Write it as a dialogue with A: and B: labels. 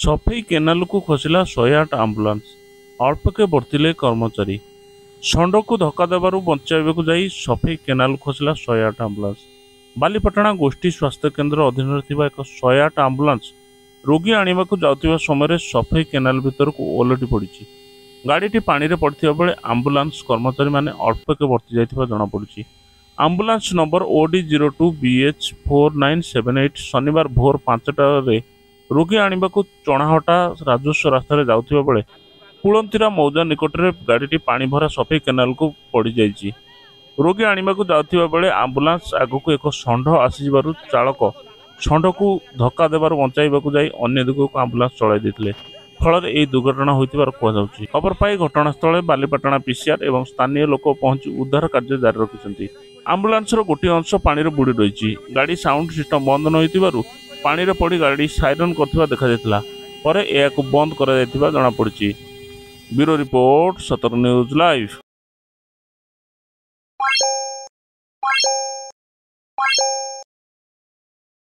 A: सफेई canal को खसला 108 ambulance अल्पके बर्तिले कर्मचारी षंड को धक्का देवार बचाइबा जाई सफेई केनाल खसला 108 आंबुलांस। बालीपाटना गोष्ठी स्वास्थ्य केन्द्र अधीन एक 108 आंबुलांस रोगी आने जाउथिबा समय सफेई केनाल भितर को ओलटी पड़ी। गाड़ीटी पानी रे पड़थिबा बेले आंबुलांस कर्मचारी माने अल्पके बर्ती जाइथिबा जणा पड़ुछि। आंबुलांस नंबर OD02BH 4978 शनिवार भोर 5टा रोगी आने को चणाहटा राजस्व रास्तार जाउथिबा बेले कुलंतीरा मौजा निकट में गाड़ीटी पानी भरा सफेई केनाल को पड़ी जाइछि। रोगी आने को जाउथिबा बेले आंबुलांस आगक एक षंढ आसीबारु चालक षंढ को धक्का देवार बचाइबाकू जाई अन्य दिग को आंबुलांस चलाई देथिले। फल यह दुर्घटना होइतिबार कुहाଯାउछि। खबर पाई घटनास्थल बालीपाटना पीसीआर एवं स्थानीय लोक पहुंची उद्धार कार्य जारी रखिछन्ति। आंबुलांस गोटे अंश पानी रे बुड़ी रही। गाड़ी साउंड सिस्टम बंद न पानी रे पड़ी गाड़ी साइरन करथिबा देखा जायतिला। परे एयाकू बंद करा जायतिबा जणा पड़िछि। Bureau report 17 news live.